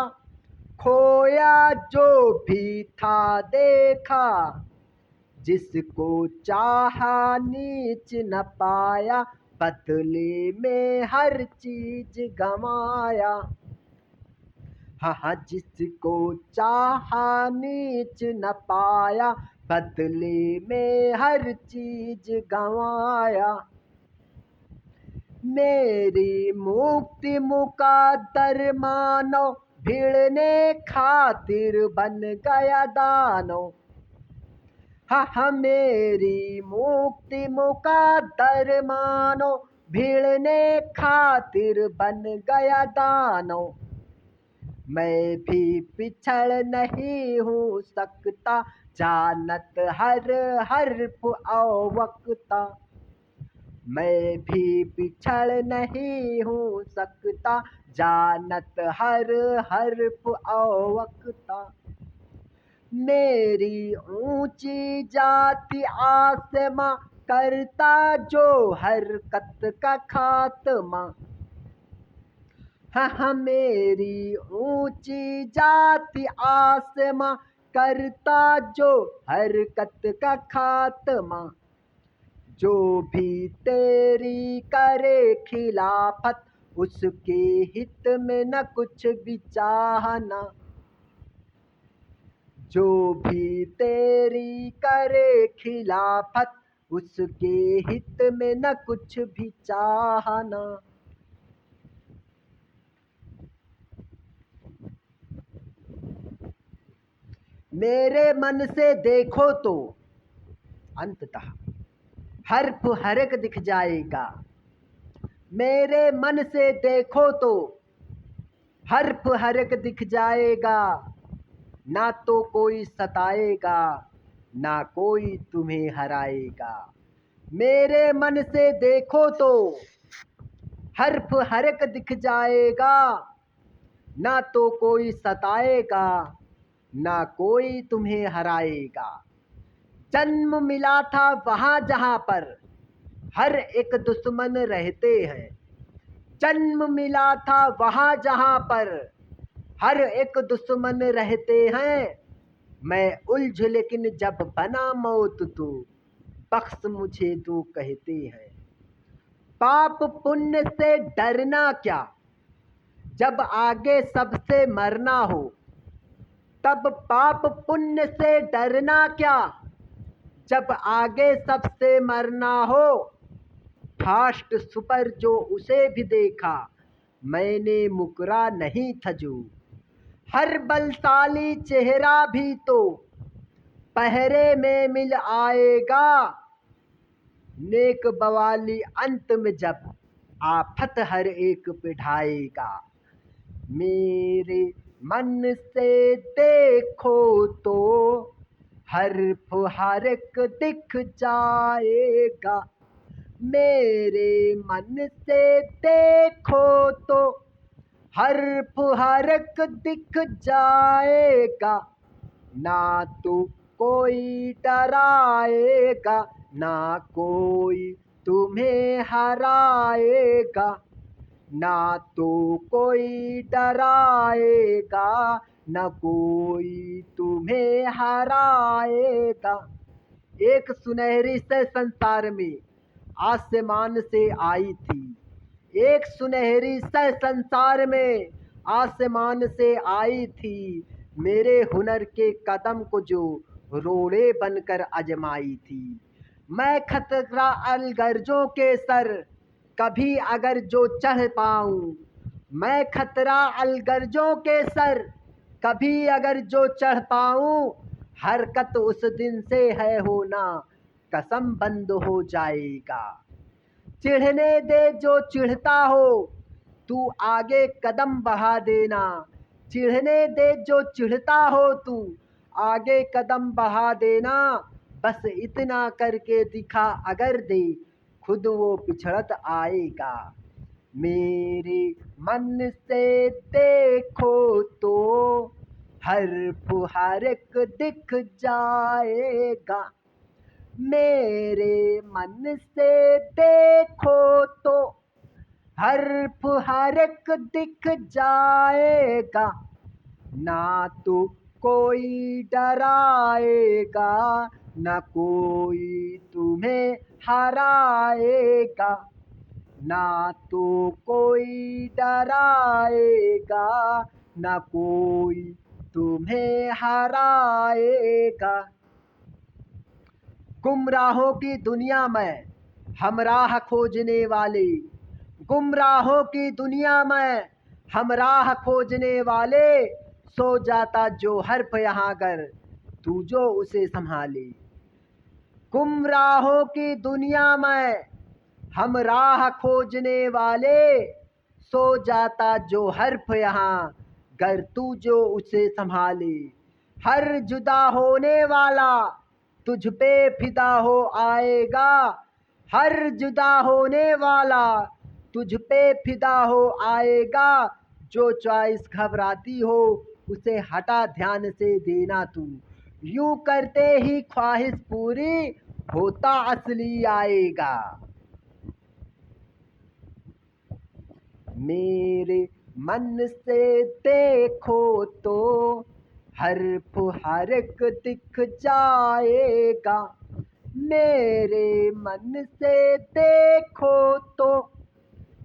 A: खोया जो भी था देखा, जिसको चाहा नीच न पाया बदले में हर चीज गंवाया। हाँ हाँ, जिसको चाहा नीच न पाया बदले में हर चीज गंवाया, मेरी मुक्ति मुकाद्दर मानो भिड़ने खातिर बन गया दानो। हाँ हाँ, मेरी मुक्ति मुकाद्दर मानो भिड़ने खातिर बन गया दानो, मैं भी पिछड़ नहीं हूँ सकता जानत हर हर्फ औ वक्ता, मैं भी पिछड़ नहीं हूँ सकता जानत हर हर्फ औ वक्ता, मेरी ऊंची जाति आसमां करता जो हरकत का खात्मा। हाँ हाँ, मेरी ऊंची जाति आसमां करता जो हरकत का खात्मा, जो भी तेरी करे खिलाफत उसके हित में न कुछ भी चाहना, जो भी तेरी करे खिलाफत उसके हित में न कुछ भी चाहना। मेरे मन से देखो तो अंततः हर्फ हरक दिख जाएगा, मेरे मन से देखो तो हर्फ हरक दिख जाएगा, ना तो कोई सताएगा, ना कोई तुम्हें हराएगा। मेरे मन से देखो तो हर्फ हरक दिख जाएगा, ना तो कोई सताएगा, ना कोई तुम्हें हराएगा। जन्म मिला था वहाँ जहाँ पर हर एक दुश्मन रहते हैं। जन्म मिला था वहाँ जहाँ पर हर एक दुश्मन रहते हैं। मैं उलझ लेकिन जब बना मौत तो बख्श मुझे तो कहते हैं। पाप पुण्य से डरना क्या, जब आगे सबसे मरना हो। तब पाप पुण्य से डरना क्या, जब आगे सबसे मरना हो। फास्ट सुपर जो उसे भी देखा, मैंने मुकरा नहीं था जो। हर बलशाली चेहरा भी तो पहरे में मिल आएगा। नेक बवाली अंत में जब आफत हर एक पे ढाएगा। मेरे मन से देखो तो हर एक दिख जाएगा। मेरे मन से देखो तो हर एक दिख जाएगा। ना तो कोई डराएगा, ना कोई तुम्हें हराएगा। ना तो कोई डराएगा, ना कोई तुम्हें हराएगा। एक सुनहरी से संसार में आसमान से आई थी। एक सुनहरी से संसार में आसमान से आई थी। मेरे हुनर के कदम को जो रोड़े बनकर आजमाई थी। मैं खतरा अलगर्जों के सर कभी अगर जो चढ़ पाऊं। मैं खतरा अलगर्जों के सर कभी अगर जो चढ़ पाऊं। हरकत उस दिन से है होना, कसम बंद हो जाएगा। चिढ़ने दे जो चिढ़ता हो, तू आगे कदम बढ़ा देना। चिढ़ने दे जो चिढ़ता हो, तू आगे कदम बढ़ा देना। बस इतना करके दिखा अगर दे, खुद वो पिछड़त आएगा। मेरे मन से देखो तो हर एक दिख जाएगा। मेरे मन से देखो तो हर एक दिख जाएगा। ना तो कोई डराएगा, ना कोई तुम्हें हराएगा। ना तो कोई डराएगा, ना कोई तुम्हें हराएगा। गुमराहों की दुनिया में हमराह खोजने वाले, गुमराहों की दुनिया में हमराह खोजने वाले। सो जाता जो हर्फ यहाँ कर, तू जो उसे संभाले। गुमराहों की दुनिया में हम राह खोजने वाले। सो जाता जो हर्फ यहाँ गर तू जो उसे संभाले। हर जुदा होने वाला तुझ पे फिदा हो आएगा। हर जुदा होने वाला तुझ पे फिदा हो आएगा। जो चॉइस घबराती हो उसे हटा ध्यान से देना तू। यूं करते ही ख्वाहिश पूरी होता असली आएगा। मेरे मन से देखो तो हर एक दिख जाएगा। मेरे मन से देखो तो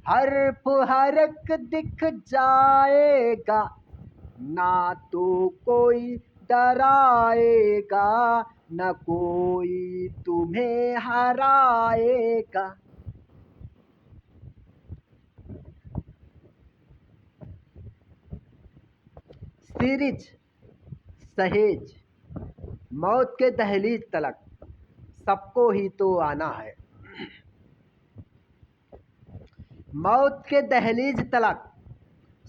A: हर एक दिख जाएगा। ना तो कोई डराएगा, न कोई तुम्हें हराएगा। सीरीज सहेज। मौत के दहलीज तलक सबको ही तो आना है। मौत के दहलीज तलक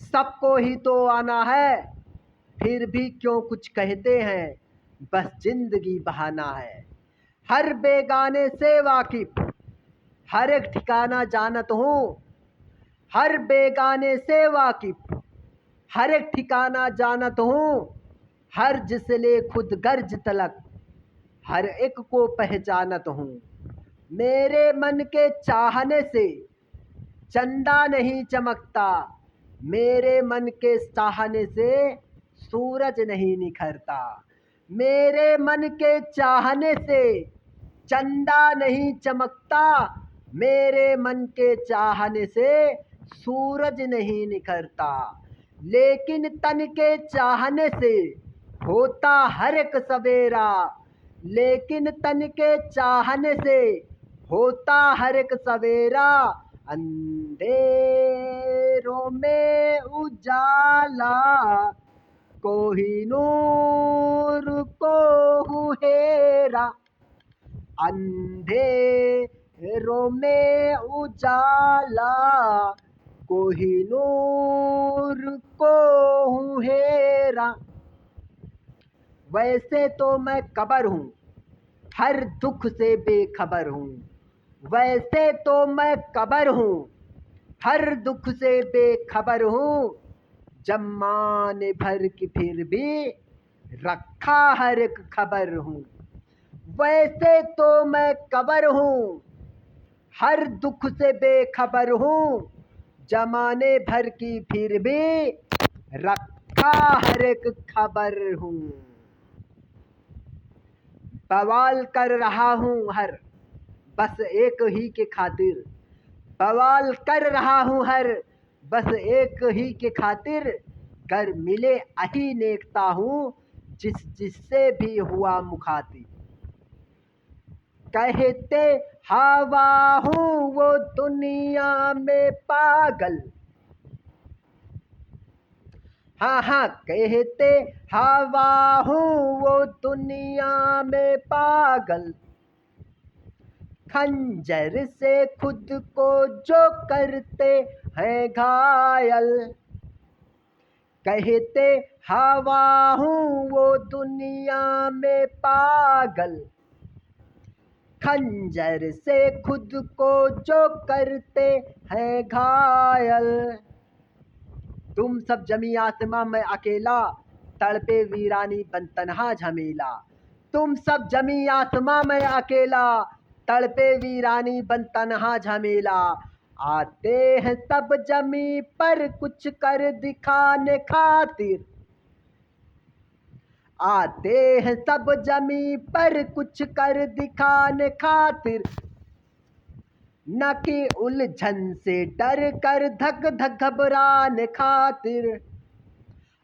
A: सबको ही तो आना है। फिर भी क्यों कुछ कहते हैं, बस जिंदगी बहाना है। हर बेगाने से वाकिफ, हर एक ठिकाना जानत हूँ। हर बेगाने से वाकिफ, हर एक ठिकाना जानत हूँ। हर जिसले खुद गर्ज तलक, हर एक को पहचानत हूँ। मेरे मन के चाहने से चंदा नहीं चमकता, मेरे मन के चाहने से सूरज नहीं निखरता। मेरे मन के चाहने से चंदा नहीं चमकता, मेरे मन के चाहने से सूरज नहीं निखरता। लेकिन तन के चाहने से होता हर एक सवेरा, लेकिन तन के चाहने से होता हर एक सवेरा। अंधेरों में उजाला, कोहिनूर को हुएरा। अंधेरों में उजाला, कोहिनूर को हुएरा। वैसे तो मैं कबर हूँ, हर दुख से बेखबर हूँ। वैसे तो मैं कबर हूँ, हर दुख से बेखबर हूँ। जमाने भर की फिर भी रखा हर एक खबर हूँ। वैसे तो मैं कबर हूँ, हर दुख से बेखबर हूँ। जमाने भर की फिर भी रखा हर एक खबर हूँ। बवाल कर रहा हूँ हर बस एक ही के खातिर, बवाल कर रहा हूँ हर बस एक ही के खातिर। कर मिले अही नेकता हूँ, जिससे भी हुआ मुखातिब। कहते हवा हूँ वो दुनिया में पागल, हाँ हाँ कहते हवा हूँ वो दुनिया में पागल। खंजर से खुद को जो करते हैं घायल, कहते हवा हूँ वो दुनिया में पागल। खंजर से खुद को जो करते हैं घायल। तुम सब जमी आसमां में अकेला, तड़पे वीरानी बन तन्हा झमेला। तुम सब जमी आसमां में अकेला, तड़पे वीरानी बन तन्हा झमेला। आते हैं सब जमी पर कुछ कर दिखाने खातिर, आते हैं सब जमी पर कुछ कर दिखाने खातिर। न कि उलझन से डर कर धक धक घबराने खातिर।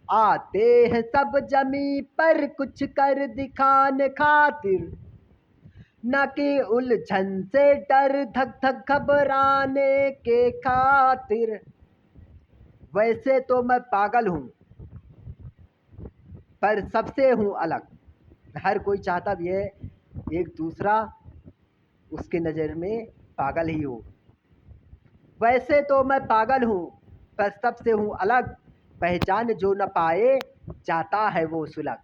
A: आते हैं सब जमी पर कुछ कर दिखाने खातिर, न कि उलझन से डर धक धक घबराने के खातिर। वैसे तो मैं पागल हूँ पर सबसे हूँ अलग। हर कोई चाहता भी है एक दूसरा उसके नज़र में पागल ही हो। वैसे तो मैं पागल हूँ पर सबसे हूँ अलग, पहचान जो न पाए जाता है वो सुलग।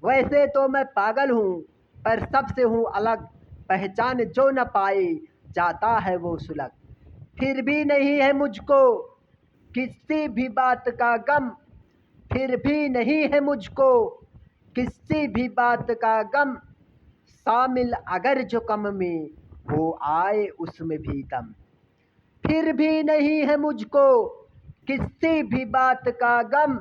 A: वैसे तो मैं पागल हूँ पर सबसे हूँ अलग, पहचान जो न पाए जाता है वो सुलग। फिर भी नहीं है मुझको किसी भी बात का गम, फिर भी नहीं है मुझको किसी भी बात का गम। शामिल अगर जो कम में हो आए उसमें भी दम। फिर भी नहीं है मुझको किसी भी बात का गम,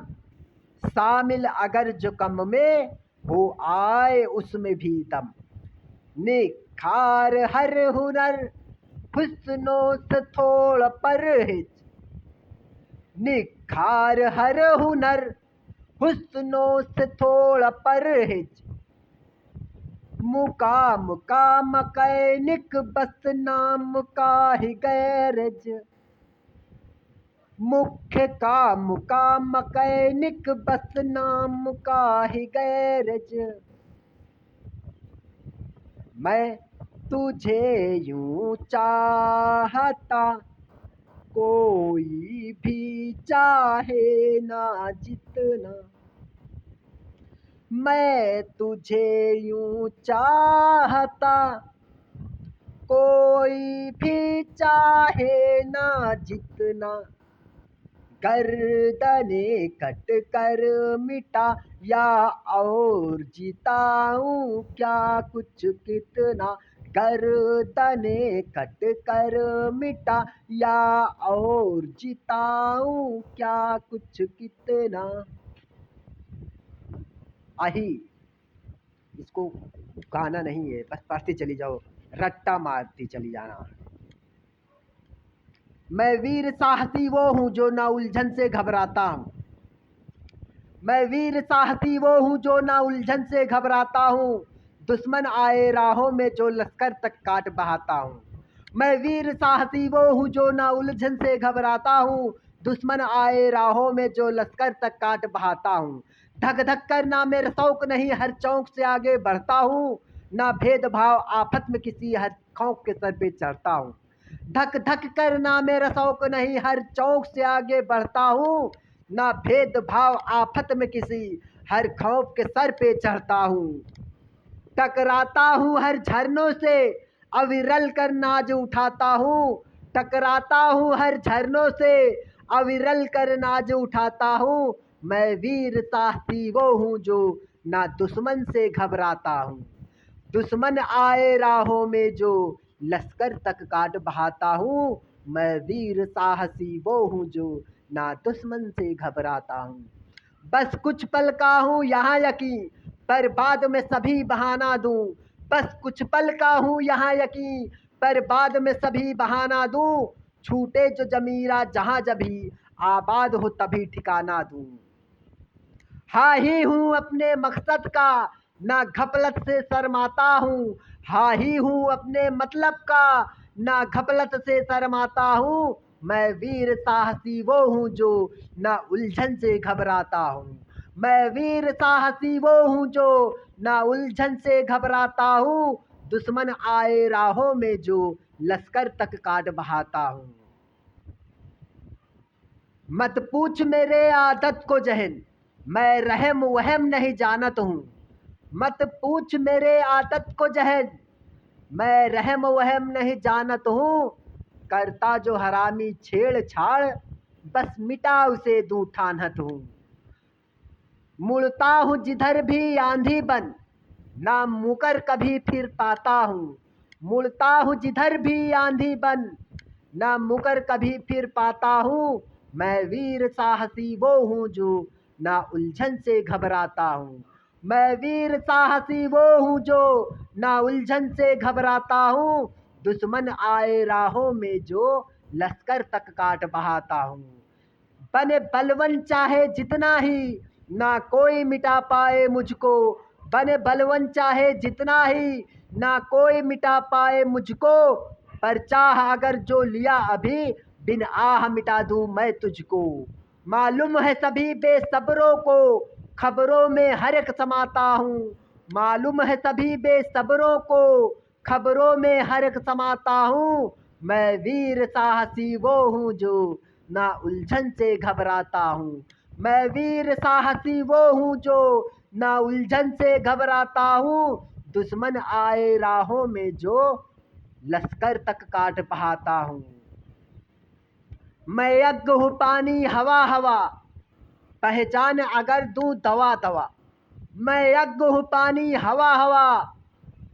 A: शामिल अगर जो कम में हो आए उसमें भी दम। निखार हर हुनर हुस्नों से थोड़ा परहेज, निखार हर हुनर हुस्नों से थोड़ा परहेज। मुकाम का मैकेनिक बस नाम का ही गैरेज, मुख्य काम का मैकेनिक बस नाम का ही गैरेज। मैं तुझे यूं चाहता कोई भी चाहे ना जितना, मैं तुझे यूं चाहता, कोई भी चाहे ना जितना, गर्दने कट कर मिटा या और जिताऊं क्या कुछ कितना, गर्दने कट कर मिटा या और जिताऊं क्या कुछ कितना। आही, इसको गाना नहीं है, बस पढ़ती चली जाओ, रट्टा मारती चली जाना। मैं वीर साहसी वो हूँ जो ना उलझन से घबराता हूँ, मैं वीर साहसी वो हूँ जो ना उलझन से घबराता हूँ, दुश्मन आए राहों में जो लश्कर तक काट बहाता हूँ। मैं वीर साहसी वो हूँ जो ना उलझन से घबराता हूँ, दुश्मन आए राहों में जो लश्कर तक काट बहाता हूँ। धक धक करना मेरा शौक नहीं, हर चौक से आगे बढ़ता हूँ, ना भेदभाव आफत में किसी हर खौफ के सर पे चढ़ता हूँ। धक धक करना मेरा शौक नहीं, हर चौक से आगे बढ़ता हूँ, ना भेदभाव आफत में किसी हर खौफ के सर पे चढ़ता हूँ। टकराता हूँ हर झरनों से, अविरल कर नाज उठाता हूँ, टकराता हूँ हर झरनों से, अविरल कर नाज उठाता हूँ। मैं वीर साहसी वो हूँ जो ना दुश्मन से घबराता हूँ, दुश्मन आए राहों में जो लश्कर तक काट बहाता हूँ। मैं वीर साहसी वो हूँ जो ना दुश्मन से घबराता हूँ। बस कुछ पल का हूँ यहाँ यकीन, पर बाद में सभी बहाना दूँ, बस कुछ पल का हूँ यहाँ यकीन, पर बाद में सभी बहाना दूँ। छूटे जो जमीरा जहाँ जभी, आबाद हो तभी ठिकाना दूँ। हाँ ही हूँ अपने मकसद का, ना घपलत से शर्माता हूँ, हाँ ही हूँ अपने मतलब का, ना घपलत से शर्माता हूँ। मैं वीर साहसी वो हूँ जो ना उलझन से घबराता हूँ, मैं वीर साहसी वो हूँ जो ना उलझन से घबराता हूँ, दुश्मन आए राहों में जो लश्कर तक काट बहाता हूँ। मत पूछ मेरे आदत को जहन, मैं रहम वहम नहीं जानत हूँ, मत पूछ मेरे आदत को जहन, मैं रहम वहम नहीं जानत हूँ। करता जो हरामी छेड़छाड़, बस मिटा उसे दूं ठानत हूँ। मुड़ता हूँ जिधर भी आंधी बन, ना मुकर कभी फिर पाता हूँ, मुड़ता हूँ जिधर भी आंधी बन, ना मुकर कभी फिर पाता हूँ। मैं वीर साहसी वो हूँ जो ना उलझन से घबराता हूँ, मैं वीर साहसी वो हूँ जो ना उलझन से घबराता हूँ, दुश्मन आए राहों में जो लश्कर तक काट बहाता हूँ। बने बलवन चाहे जितना ही, ना कोई मिटा पाए मुझको, बने बलवन चाहे जितना ही, ना कोई मिटा पाए मुझको, पर चाह अगर जो लिया अभी, बिन आह मिटा दूं मैं तुझको। मालूम है सभी बेसब्रों को, खबरों में हर एक समाता हूँ, मालूम है सभी बेसब्रों को, खबरों में हर एक समाता हूँ। मैं वीर साहसी वो हूँ जो ना उलझन से घबराता हूँ, मैं वीर साहसी वो हूँ जो ना उलझन से घबराता हूँ, दुश्मन आए राहों में जो लश्कर तक काट बहाता हूँ। मैं यज्ञ हूँ पानी हवा हवा, पहचान अगर दूं दवा दवा, मैं यज्ञ हूँ पानी हवा हवा,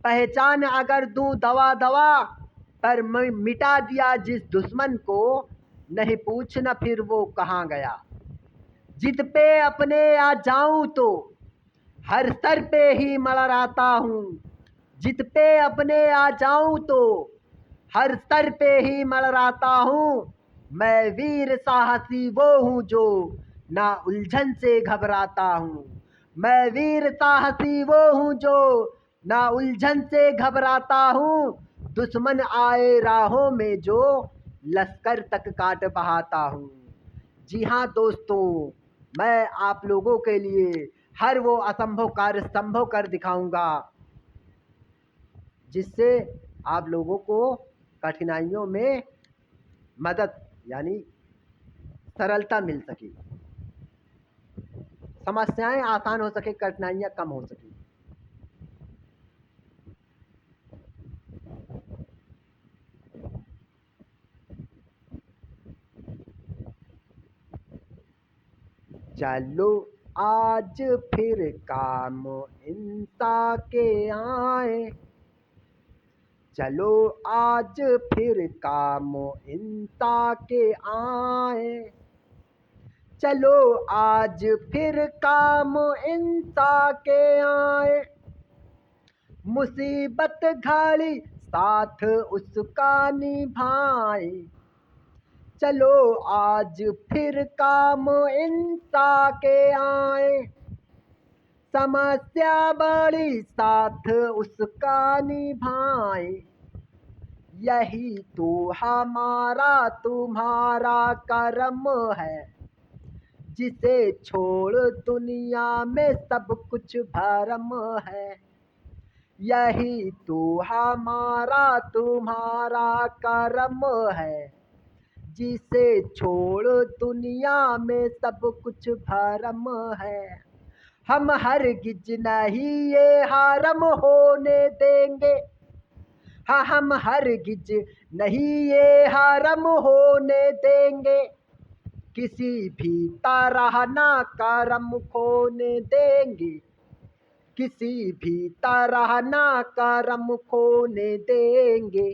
A: पहचान अगर दूं दवा दवा, पर मैं मिटा दिया जिस दुश्मन को, नहीं पूछना फिर वो कहाँ गया। जिद पे अपने आ जाऊं तो हर सर पे ही मड़राता हूँ, जिद पे अपने आ जाऊं तो हर सर पे ही मड़राता हूँ। मैं वीर साहसी वो हूँ जो ना उलझन से घबराता हूँ, मैं वीर साहसी वो हूँ जो ना उलझन से घबराता हूँ, दुश्मन आए राहों में जो लश्कर तक काट बहाता हूँ। जी हाँ दोस्तों, मैं आप लोगों के लिए हर वो असंभव कार्य संभव कर दिखाऊंगा, जिससे आप लोगों को कठिनाइयों में मदद यानी सरलता मिल सके। समस्याएं आसान हो सके, कठिनाइयां कम हो सके। चलो आज फिर काम इंसा के आए, चलो आज फिर काम इंसा के आए, चलो आज फिर काम इंसा के आए, मुसीबत घड़ी साथ उसका निभाए, चलो आज फिर काम इंसा के आए, समस्या बड़ी साथ उसका निभाए, यही तो हमारा तुम्हारा कर्म है, जिसे छोड़ दुनिया में सब कुछ भरम है, यही तो हमारा तुम्हारा कर्म है, जिसे छोड़ दुनिया में सब कुछ भरम है। हम हरगिज नहीं ये हरम होने देंगे, हाँ हम हरगिज नहीं ये हरम होने देंगे, किसी भी तरह ना करम खोने देंगे, किसी भी तरह ना करम खोने देंगे।